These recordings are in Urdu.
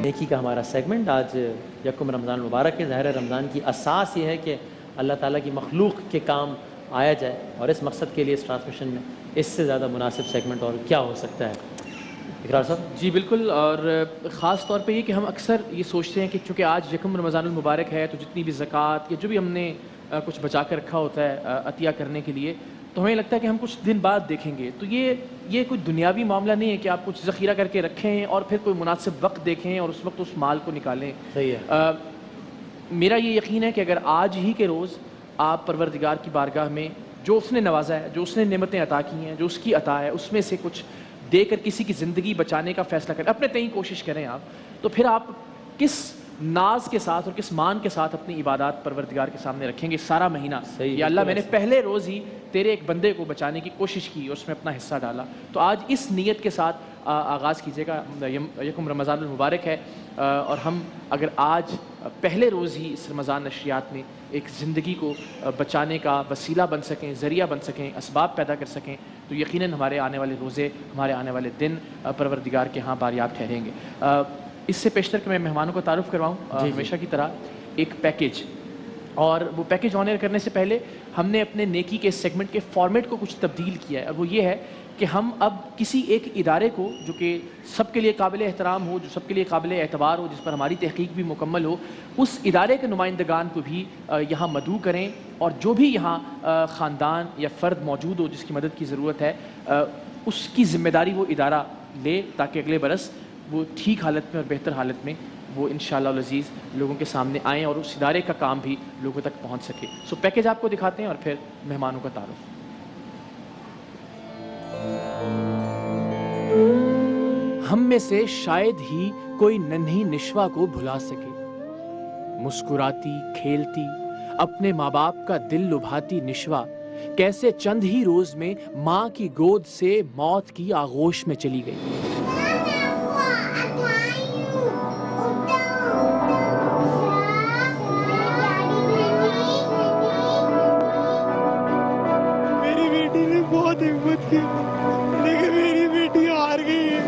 نیکی کا ہمارا سیگمنٹ آج یکم رمضان المبارک ہے۔ ظاہر رمضان کی اساس یہ ہے کہ اللہ تعالیٰ کی مخلوق کے کام آیا جائے، اور اس مقصد کے لیے اس ٹرانسمیشن میں اس سے زیادہ مناسب سیگمنٹ اور کیا ہو سکتا ہے؟ اقرار صاحب جی بالکل، اور خاص طور پہ یہ کہ ہم اکثر یہ سوچتے ہیں کہ چونکہ آج یکم رمضان المبارک ہے تو جتنی بھی زکوٰۃ یا جو بھی ہم نے کچھ بچا کر رکھا ہوتا ہے عطیہ کرنے کے لیے، تو ہمیں لگتا ہے کہ ہم کچھ دن بعد دیکھیں گے۔ تو یہ کوئی دنیاوی معاملہ نہیں ہے کہ آپ کچھ ذخیرہ کر کے رکھیں اور پھر کوئی مناسب وقت دیکھیں اور اس وقت اس مال کو نکالیں۔ صحیح ہے۔ میرا یہ یقین ہے کہ اگر آج ہی کے روز آپ پروردگار کی بارگاہ میں جو اس نے نوازا ہے، جو اس نے نعمتیں عطا کی ہیں، جو اس کی عطا ہے، اس میں سے کچھ دے کر کسی کی زندگی بچانے کا فیصلہ کریں، اپنے تئیں کوشش کریں آپ، تو پھر آپ کس ناز کے ساتھ اور کس مان کے ساتھ اپنی عبادات پروردگار کے سامنے رکھیں گے سارا مہینہ۔ یا اللہ میں نے پہلے روز ہی تیرے ایک بندے کو بچانے کی کوشش کی اور اس میں اپنا حصہ ڈالا۔ تو آج اس نیت کے ساتھ آغاز کیجیے گا، یکم رمضان المبارک ہے، اور ہم اگر آج پہلے روز ہی اس رمضان نشریات میں ایک زندگی کو بچانے کا وسیلہ بن سکیں، ذریعہ بن سکیں، اسباب پیدا کر سکیں، تو یقیناً ہمارے آنے والے روزے، ہمارے آنے والے دن پروردگار کے ہاں باریاب ٹھہریں گے۔ اس سے پیشتر کہ میں مہمانوں کو تعارف کرواؤں ہمیشہ کی طرح ایک پیکیج، اور وہ پیکیج آنر کرنے سے پہلے ہم نے اپنے نیکی کے سیگمنٹ کے فارمیٹ کو کچھ تبدیل کیا ہے، اور وہ یہ ہے کہ ہم اب کسی ایک ادارے کو جو کہ سب کے لیے قابل احترام ہو، جو سب کے لیے قابل اعتبار ہو، جس پر ہماری تحقیق بھی مکمل ہو، اس ادارے کے نمائندگان کو بھی یہاں مدعو کریں، اور جو بھی یہاں خاندان یا فرد موجود ہو جس کی مدد کی ضرورت ہے، اس کی ذمہ داری وہ ادارہ لے، تاکہ اگلے برس وہ ٹھیک حالت میں اور بہتر حالت میں وہ انشاءاللہ العزیز لوگوں کے سامنے آئیں اور اس ادارے کا کام بھی لوگوں تک پہنچ سکے۔ سو پیکیج آپ کو دکھاتے ہیں اور پھر مہمانوں کا تعارف۔ ہم میں سے شاید ہی کوئی ننھی نشوا کو بھلا سکے، مسکراتی کھیلتی اپنے ماں باپ کا دل لبھاتی نشوا کیسے چند ہی روز میں ماں کی گود سے موت کی آغوش میں چلی گئی۔ میری بیٹی نے بہت ہمت کی لیکن میری بیٹی ہار گئی ہے۔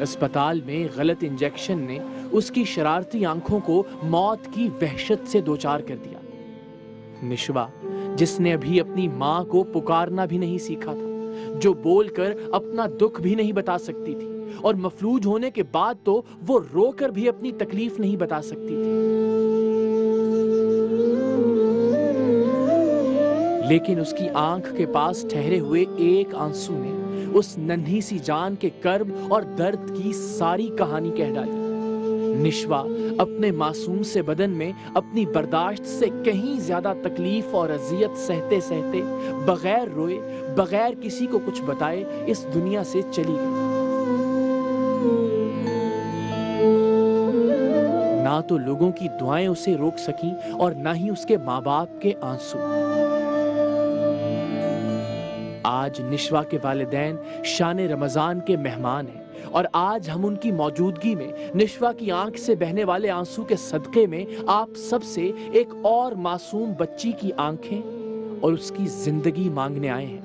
اسپتال میں غلط انجیکشن نے اس کی شرارتی آنکھوں کو موت کی وحشت سے دوچار کر دیا۔ نشوا جس نے ابھی اپنی ماں کو پکارنا بھی نہیں سیکھا تھا، جو بول کر اپنا دکھ بھی نہیں بتا سکتی تھی، اور مفلوج ہونے کے بعد تو وہ رو کر بھی اپنی تکلیف نہیں بتا سکتی تھی، لیکن اس کی آنکھ کے پاس ٹھہرے ہوئے ایک آنسو نے اس ننھی سی جان کے کرب اور درد کی ساری کہانی کہہ ڈالی۔ نشوا اپنے معصوم سے بدن میں اپنی برداشت سے کہیں زیادہ تکلیف اور اذیت سہتے سہتے بغیر روئے، بغیر کسی کو کچھ بتائے اس دنیا سے چلی گئی۔ نہ تو لوگوں کی دعائیں اسے روک سکیں اور نہ ہی اس کے ماں باپ کے آنسو۔ آج نشوا کے والدین شان رمضان کے مہمان ہیں، اور آج ہم ان کی موجودگی میں نشوا کی آنکھ سے بہنے والے آنسو کے صدقے میں آپ سب سے ایک اور معصوم بچی کی آنکھیں اور اس کی زندگی مانگنے آئے ہیں۔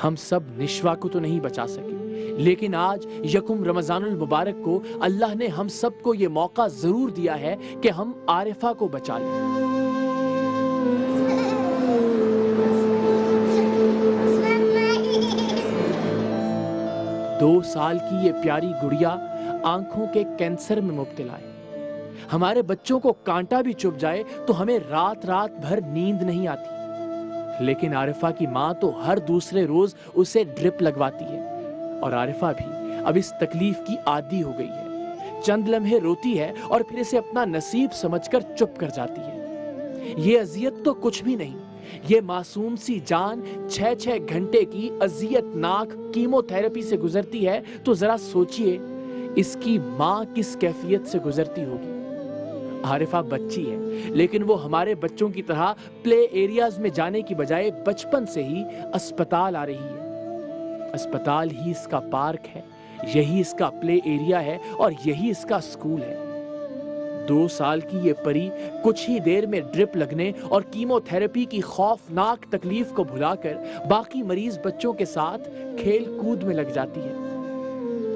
ہم سب نشوا کو تو نہیں بچا سکے، لیکن آج یکم رمضان المبارک کو اللہ نے ہم سب کو یہ موقع ضرور دیا ہے کہ ہم عارفہ کو بچا لیں۔ 2 سال کی یہ پیاری گڑیا آنکھوں کے کینسر میں مبتلا ہے۔ ہمارے بچوں کو کانٹا بھی چبھ جائے تو ہمیں رات رات بھر نیند نہیں آتی، لیکن عارفہ کی ماں تو ہر دوسرے روز اسے ڈرپ لگواتی ہے، اور عارفہ بھی اب اس تکلیف کی عادی ہو گئی ہے۔ چند لمحے روتی ہے اور پھر اسے اپنا نصیب سمجھ کر چپ کر جاتی ہے۔ یہ اذیت تو کچھ بھی نہیں، یہ معصوم سی جان 6 گھنٹے کی اذیت ناک کیمو تھراپی سے گزرتی ہے، تو ذرا سوچئے اس کی ماں کس کیفیت سے گزرتی ہوگی۔ عارفہ بچی ہے، لیکن وہ ہمارے بچوں کی طرح پلے ایریاز میں جانے کی بجائے بچپن سے ہی اسپتال آ رہی ہے۔ اسپتال ہی اس کا پارک ہے، یہی اس کا پلے ایریا ہے، اور یہی اس کا سکول ہے۔ 2 سال کی یہ پری کچھ ہی دیر میں ڈرپ لگنے اور کیمو تھراپی کی خوفناک تکلیف کو بھلا کر باقی مریض بچوں کے ساتھ کھیل کود میں لگ جاتی ہے۔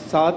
7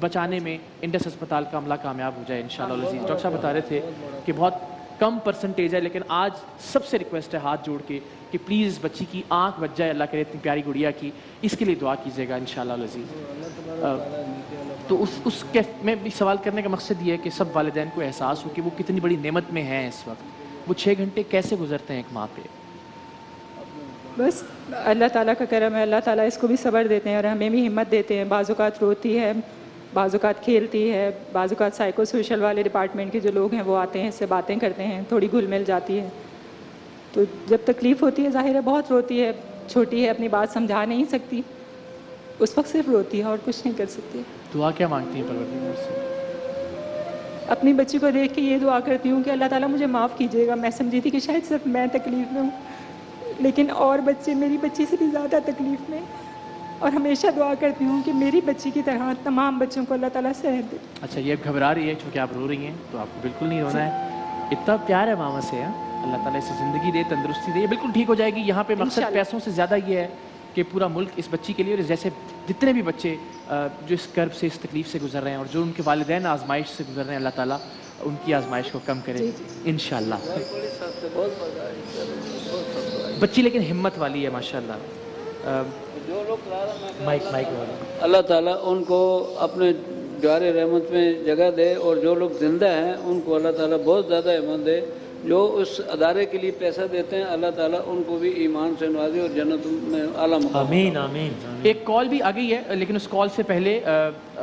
بچانے میں انڈس اسپتال کا عملہ کامیاب ہو جائے انشاءاللہ العزیز. ڈاکٹر صاحب بتا رہے تھے کہ بہت کم پرسنٹیج ہے، لیکن آج سب سے ریکویسٹ ہے ہاتھ جوڑ کے کہ پلیز اس بچی کی آنکھ بچ جائے، اللہ کرے اتنی پیاری گڑیا کی، اس کے لیے دعا کیجیے گا انشاءاللہ العزیز. تو اس کے میں بھی سوال کرنے کا مقصد یہ ہے کہ سب والدین کو احساس ہو کہ وہ کتنی بڑی نعمت میں ہیں اس وقت. وہ 6 گھنٹے کیسے گزرتے ہیں ایک ماں پہ؟ بس اللہ تعالیٰ کا کرم ہے، اللہ تعالیٰ اس کو بھی صبر دیتے ہیں اور ہمیں بھی ہمت دیتے ہیں. بعض اوقات روتی ہے، بعض اوقات کھیلتی ہے، بعض اوقات سائیکو سوشل والے ڈپارٹمنٹ کے جو لوگ ہیں وہ آتے ہیں، اس سے باتیں کرتے ہیں، تھوڑی گھل مل جاتی ہے. تو جب تکلیف ہوتی ہے ظاہر ہے بہت روتی ہے، چھوٹی ہے، اپنی بات سمجھا نہیں سکتی، اس وقت صرف روتی ہے اور کچھ نہیں کر سکتی. دعا کیا مانگتی ہیں پروردگار سے؟ اپنی بچی کو دیکھ کے یہ دعا کرتی ہوں کہ اللہ تعالیٰ مجھے معاف کیجیے گا. میں سمجھی تھی کہ شاید صرف میں تکلیف میں ہوں، لیکن اور بچے میری بچی سے بھی زیادہ تکلیف میں، اور ہمیشہ دعا کرتی ہوں کہ میری بچی کی طرح تمام بچوں کو اللہ تعالیٰ صحت دے. اچھا، یہ گھبرا رہی ہے چونکہ آپ رو رہی ہیں، تو آپ کو بالکل نہیں رونا ہے. اتنا پیار ہے ماما سے، اللہ تعالیٰ اسے زندگی دے، تندرستی دے، یہ بالکل ٹھیک ہو جائے گی. یہاں پہ مقصد پیسوں سے زیادہ یہ ہے کہ پورا ملک اس بچی کے لیے، اور جیسے جتنے بھی بچے جو اس کرب سے، اس تکلیف سے گزر رہے ہیں، اور جو ان کے والدین آزمائش سے گزر رہے ہیں، اللہ تعالیٰ ان کی آزمائش کو کم کرے انشاءاللہ. بچی لیکن ہمت والی ہے ماشاءاللہ. جو لوگ مائک اللہ تعالیٰ ان کو اپنے جوار رحمت میں جگہ دے، اور جو لوگ زندہ ہیں ان کو اللہ تعالیٰ بہت زیادہ ہمت دے. جو اس ادارے کے لیے پیسہ دیتے ہیں اللہ تعالیٰ ان کو بھی ایمان سے نوازے اور جنت میں اعلیٰ مقام. آمین آمین. ایک کال بھی آ گئی ہے، لیکن اس کال سے پہلے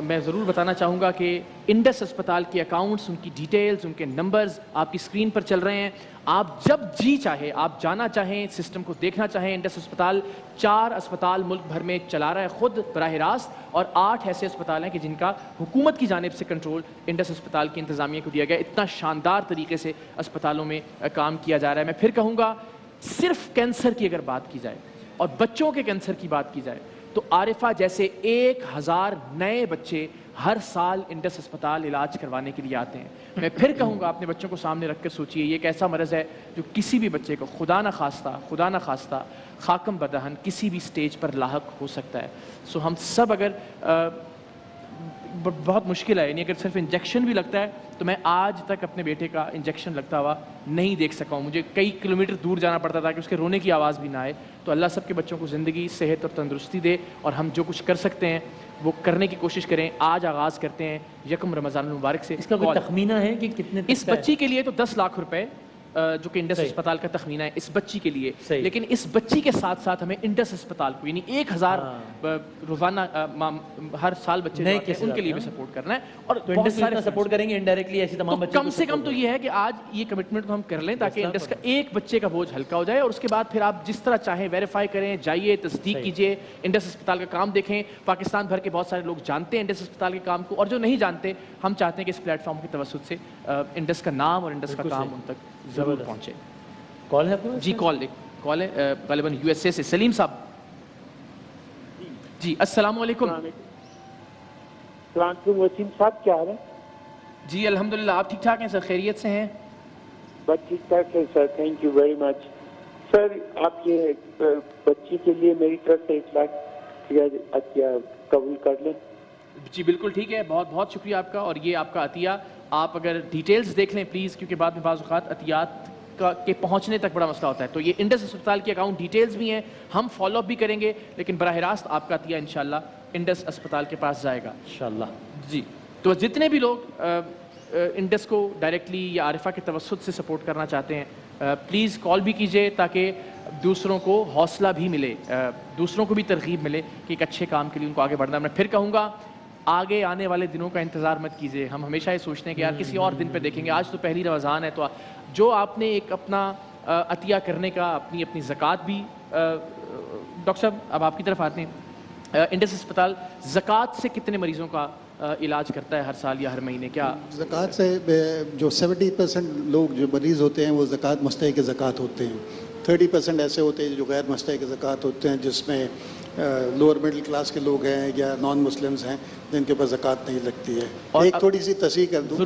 میں ضرور بتانا چاہوں گا کہ انڈس اسپتال کے اکاؤنٹس، ان کی ڈیٹیلز، ان کے نمبرز آپ کی اسکرین پر چل رہے ہیں. آپ جب جی چاہے، آپ جانا چاہیں، سسٹم کو دیکھنا چاہیں، انڈس اسپتال 4 اسپتال ملک بھر میں چلا رہا ہے خود براہ راست، اور 8 ایسے اسپتال ہیں کہ جن کا حکومت کی جانب سے کنٹرول انڈس اسپتال کی انتظامیہ کو دیا گیا. اتنا شاندار طریقے سے اسپتالوں میں کام کیا جا رہا ہے. میں پھر کہوں گا، صرف کینسر کی اگر بات کی جائے اور بچوں کے کینسر کی بات کی جائے تو عارفہ جیسے 1000 نئے بچے ہر سال انڈس اسپتال علاج کروانے کے لیے آتے ہیں. میں پھر کہوں گا، اپنے بچوں کو سامنے رکھ کر سوچئے، یہ ایک ایسا مرض ہے جو کسی بھی بچے کو خدا نہ خواستہ خاکم بدہن کسی بھی سٹیج پر لاحق ہو سکتا ہے. سو ہم سب اگر بہت مشکل ہے، یعنی اگر صرف انجیکشن بھی لگتا ہے تو میں آج تک اپنے بیٹے کا انجیکشن لگتا ہوا نہیں دیکھ سکا ہوں. مجھے کئی کلومیٹر دور جانا پڑتا تھا کہ اس کے رونے کی آواز بھی نہ آئے. تو اللہ سب کے بچوں کو زندگی، صحت اور تندرستی دے، اور ہم جو کچھ کر سکتے ہیں وہ کرنے کی کوشش کریں. آج آغاز کرتے ہیں 1 رمضان المبارک سے. اس کا کوئی تخمینہ ہے کہ کتنے اس بچی کے لیے تو 10 لاکھ روپے جو کہ انڈس اسپتال کا تخمینہ ہے اس بچی کے لیے، لیکن اس بچی کے ساتھ ساتھ ہمیں انڈس اسپتال کو یعنی 1000 روزانہ ہر سال بچے جو آتے ہیں ان کے لیے بھی سپورٹ کرنا ہے. اور بہت سارے سپورٹ کریں گے انڈائریکٹلی ایسی تمام بچوں کو. کم سے کم تو یہ ہے کہ آج یہ کمٹمنٹ کو ہم کر لیں تاکہ انڈس کا ایک بچے کا بوجھ ہلکا ہو جائے، اور اس کے بعد پھر آپ جس طرح چاہیں ویریفائی کریں، جائیے، تصدیق کیجیے، انڈس اسپتال کا کام دیکھیں. پاکستان بھر کے بہت سارے لوگ جانتے ہیں انڈس اسپتال کے کام کو، اور جو نہیں جانتے ہم چاہتے ہیں کہ اس پلیٹ فارم کی توسط سے انڈس کا نام اور انڈس کا کام ان تک ضرور پہنچے. کال ہے جی، کال ہے غالباً یو ایس اے سے. سلیم صاحب جی، السلام علیکم. السلام علیکم وسیم صاحب، کیا حال ہے؟ جی الحمدللہ، آپ ٹھیک ٹھاک ہیں سر؟ خیریت سے ہیں؟ بس ٹھیک ٹھاک ہے سر، تھینک یو ویری مچ. سر آپ یہ بچی کے لیے میری طرف سے 1 لاکھ عطیہ قبول کر لیں. جی بالکل ٹھیک ہے، بہت بہت شکریہ آپ کا. اور یہ آپ کا عطیہ آپ اگر ڈیٹیلز دیکھ لیں پلیز، کیونکہ بعد میں بعض اوقات عطیات کے پہنچنے تک بڑا مسئلہ ہوتا ہے. تو یہ انڈس اسپتال کی اکاؤنٹ ڈیٹیلز بھی ہیں، ہم فالو اپ بھی کریں گے، لیکن براہ راست آپ کا عطیہ انشاءاللہ انڈس اسپتال کے پاس جائے گا انشاءاللہ. جی، تو جتنے بھی لوگ انڈس کو ڈائریکٹلی یا عارفہ کے توسط سے سپورٹ کرنا چاہتے ہیں پلیز کال بھی کیجیے تاکہ دوسروں کو حوصلہ بھی ملے، دوسروں کو بھی ترغیب ملے کہ ایک اچھے کام کے لیے ان کو آگے بڑھنا. میں پھر کہوں گا، آگے آنے والے دنوں کا انتظار مت کیجیے. ہم ہمیشہ یہ سوچتے ہیں کہ یار کسی اور دن پہ دیکھیں گے. آج تو پہلی رمضان ہے، تو جو آپ نے ایک اپنا عطیہ کرنے کا، اپنی زکوٰۃ بھی. ڈاکٹر صاحب اب آپ کی طرف آتے ہیں. انڈس اسپتال زکوٰۃ سے کتنے مریضوں کا علاج کرتا ہے ہر سال یا ہر مہینے؟ کیا زکوٰۃ سے جو 70% لوگ جو مریض ہوتے ہیں وہ زکوٰۃ مستحق زکوٰۃ ہوتے ہیں. 30% ایسے ہوتے ہیں جو غیر مستحق زکوٰۃ ہوتے ہیں، جس میں لوور مڈل کلاس کے لوگ ہیں یا نان مسلمز ہیں جن کے پاس زکوٰۃ نہیں لگتی ہے. ایک تھوڑی سی تصحیح کر دوں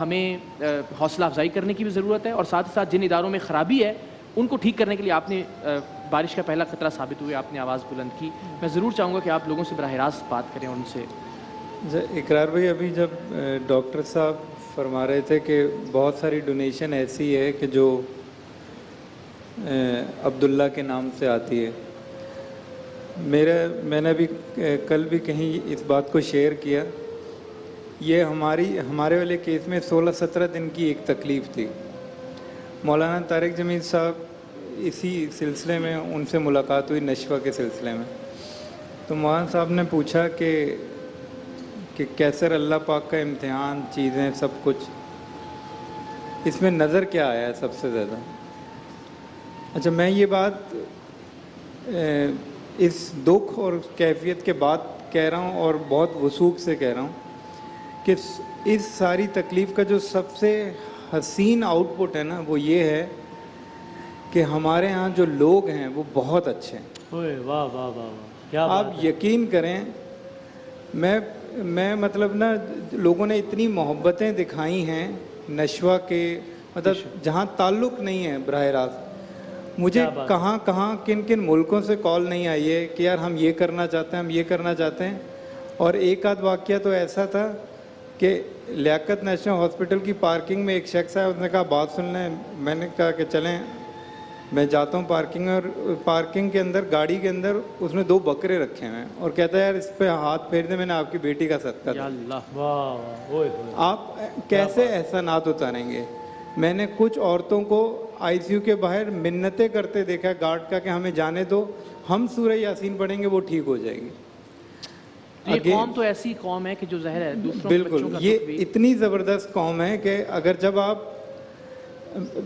ہمیں حوصلہ افزائی کرنے کی بھی ضرورت ہے، اور ساتھ ہی ساتھ جن اداروں میں خرابی ہے ان کو ٹھیک کرنے کے لیے آپ نے بارش کا پہلا خطرہ ثابت ہوئے، آپ نے آواز بلند کی. میں ضرور چاہوں گا کہ آپ لوگوں سے براہ راست بات کریں اور ان سے. اقرار بھائی، ابھی جب ڈاکٹر صاحب فرما رہے تھے کہ بہت ساری ڈونیشن ایسی ہے کہ جو عبداللہ کے نام سے آتی ہے، میں نے ابھی کل بھی کہیں اس بات کو شیئر کیا. یہ ہمارے والے کیس میں 16-17 دن کی ایک تکلیف تھی. مولانا طارق جمیل صاحب اسی سلسلے میں ان سے ملاقات ہوئی نشوہ کے سلسلے میں. تو مولانا صاحب نے پوچھا کہ کیسر اللہ پاک کا امتحان، چیزیں سب کچھ، اس میں نظر کیا آیا ہے سب سے زیادہ؟ اچھا، میں یہ بات اس دکھ اور کیفیت کے بعد کہہ رہا ہوں اور بہت وثوق سے کہہ رہا ہوں کہ اس ساری تکلیف کا جو سب سے حسین آؤٹ پٹ ہے نا، وہ یہ ہے کہ ہمارے ہاں جو لوگ ہیں وہ بہت اچھے ہیں. واہ واہ واہ واہ، کیا آپ یقین کریں، میں مطلب نا، لوگوں نے اتنی محبتیں دکھائی ہیں نشوہ کے، مطلب جہاں تعلق نہیں ہے براہ راست. مجھے کہاں کن ملکوں سے کال نہیں آئی ہے کہ یار ہم یہ کرنا چاہتے ہیں، ہم یہ کرنا چاہتے ہیں. اور ایک آدھ واقعہ تو ایسا تھا کہ لیاقت نیشنل ہاسپٹل کی پارکنگ میں ایک شخص ہے، اس نے کہا بات سن لیں. میں نے کہا کہ چلیں میں جاتا ہوں پارکنگ میں، اور پارکنگ کے اندر، گاڑی کے اندر اس نے 2 بکرے رکھے ہوئے ہیں اور کہتا ہے یار اس پہ ہاتھ پھیر دیں، میں نے آپ کی بیٹی کا صدقہ یا اللہ، واہ، آپ کیسے احسانات اتاریں گے؟ میں نے کچھ عورتوں کو آئی سی یو کے باہر منتیں کرتے دیکھا گارڈ کا کہ ہمیں جانے دو، ہم سورہ یاسین پڑھیں گے وہ ٹھیک ہو جائے گی. یہ قوم تو ایسی قوم ہے کہ جو ظاہر ہے دوسروں کے بالکل، بچوں کا یہ دکھ بھی. اتنی زبردست قوم ہے کہ اگر جب آپ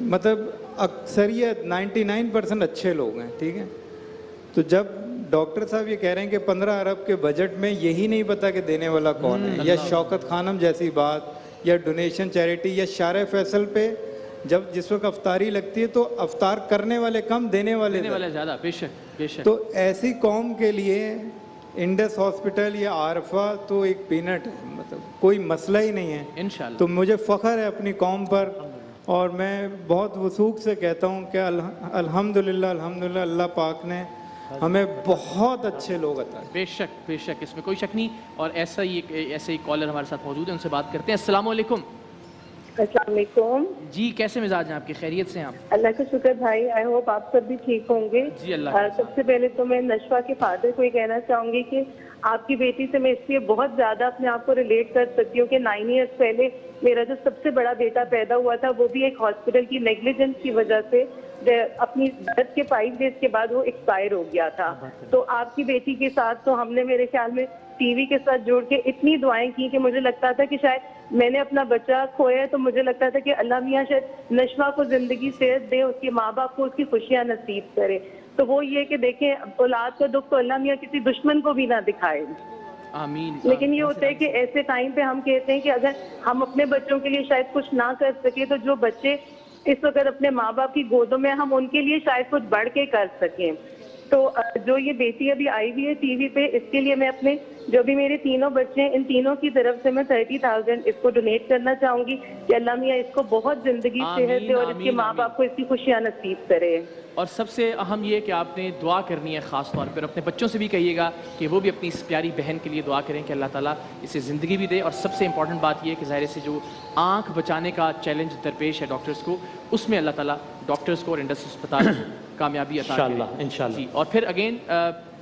مطلب اکثریت 99% اچھے لوگ ہیں، ٹھیک ہے، تو جب ڈاکٹر صاحب یہ کہہ رہے ہیں کہ 15 ارب کے بجٹ میں یہی نہیں پتا کہ دینے والا کون ہے، یا شوکت خانم جیسی بات، یا ڈونیشن چیریٹی، یا شارع فیصل پہ جس وقت افطاری لگتی ہے تو افطار کرنے والے کم، دینے والے زیادہ. بے شک بے شک. تو ایسی قوم کے لیے انڈس ہاسپٹل یا عارفہ تو ایک پینٹ ہے، مطلب کوئی مسئلہ ہی نہیں ہے انشاءاللہ. تو مجھے فخر ہے اپنی قوم پر، اور میں بہت وثوق سے کہتا ہوں کہ الحمدللہ اللہ پاک نے ہمیں بہت اچھے لوگ عطا کیے. بے شک بے شک، اس میں کوئی شک نہیں. اور ایسے ہی کالر ہمارے ساتھ موجود ہیں، ان سے بات کرتے ہیں. السلام علیکم. السلام علیکم جی، کیسے مزاج ہیں آپ کے؟ خیریت سے ہیں آپ؟ اللہ کا شکر بھائی، آئی ہوپ آپ سب بھی ٹھیک ہوں گے. جی اللہ. سب سے پہلے تو میں نشوہ کے فادر کو یہ کہنا چاہوں گی کہ آپ کی بیٹی سے میں اس لیے بہت زیادہ اپنے آپ کو ریلیٹ کر سکتی ہوں کہ 9 ایئرس پہلے میرا جو سب سے بڑا بیٹا پیدا ہوا تھا وہ بھی ایک ہاسپٹل کی نیگلیجنس کی وجہ سے اپنی برتھ کے 5 ڈیز کے بعد وہ ایکسپائر ہو گیا تھا. تو آپ کی بیٹی کے ساتھ تو ہم نے میرے خیال میں ٹی وی کے ساتھ جوڑ کے اتنی دعائیں کی کہ مجھے لگتا تھا کہ شاید میں نے اپنا بچہ کھویا ہے تو مجھے لگتا تھا کہ اللہ میاں شاید نشوہ کو زندگی صحت دے، اس کے ماں باپ کو اس کی خوشیاں نصیب کرے. تو وہ یہ کہ دیکھیں اولاد کا دکھ تو اللہ میاں کسی دشمن کو بھی نہ دکھائے. آمین. لیکن یہ ہوتا ہے کہ ایسے ٹائم پہ ہم کہتے ہیں کہ اگر ہم اپنے بچوں کے لیے شاید کچھ نہ کر سکے تو جو بچے اس وقت اپنے ماں باپ کی گودوں میں، ہم ان کے لیے شاید کچھ بڑھ کے کر سکیں. تو جو یہ بیٹی ابھی آئی ہوئی ہے ٹی وی پہ، اس کے لیے میں اپنے جو بھی میرے تینوں بچے ہیں ان تینوں کی طرف سے میں 30,000 اس کو ڈونیٹ کرنا چاہوں گی کہ اللہ میاں اس کو بہت زندگی صحت دے اور اس کے ماں باپ کو اس کی خوشیاں نصیب کرے. اور سب سے اہم یہ کہ آپ نے دعا کرنی ہے، خاص طور پر اپنے بچوں سے بھی کہیے گا کہ وہ بھی اپنی اس پیاری بہن کے لیے دعا کریں کہ اللہ تعالیٰ اسے زندگی بھی دے. اور سب سے امپورٹنٹ بات یہ ہے کہ ظاہر سے جو آنکھ بچانے کا چیلنج درپیش ہے ڈاکٹرز کو، اس میں اللہ تعالیٰ ڈاکٹرز کو اور انڈس اسپتال کو کامیابی عطا کرے انشاءاللہ. جی. اور پھر اگین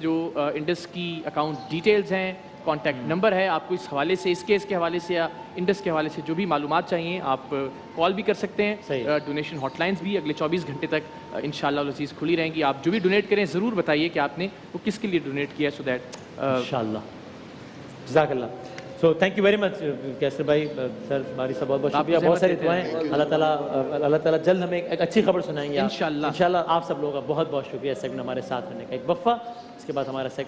جو انڈس کی اکاؤنٹ ڈیٹیلز ہیں، کانٹیکٹ نمبر ہے، آپ کو اس حوالے سے، اس کیس کے حوالے سے یا انڈس کے حوالے سے جو بھی معلومات چاہیے آپ کال بھی کر سکتے ہیں. ڈونیشن ہاٹ لائنز بھی اگلے 24 گھنٹے تک انشاءاللہ العزیز کھلی رہیں گی. آپ جو بھی ڈونیٹ کریں ضرور بتائیے کہ آپ نے وہ کس کے لیے ڈونیٹ کیا ہے، سو دیٹ انشاءاللہ. جزاک اللہ. So thank you very much Kaiser بھائی. سر باری صاحب بہت بہت شکریہ، بہت ساری دعائیں. اللہ تعالیٰ جلد ہمیں ایک اچھی خبر سنائیں گے انشاءاللہ. آپ سب لوگوں کا بہت بہت شکریہ سیگمنٹ ہمارے ساتھ ہونے کا. ایک وقفہ، اس کے بعد ہمارا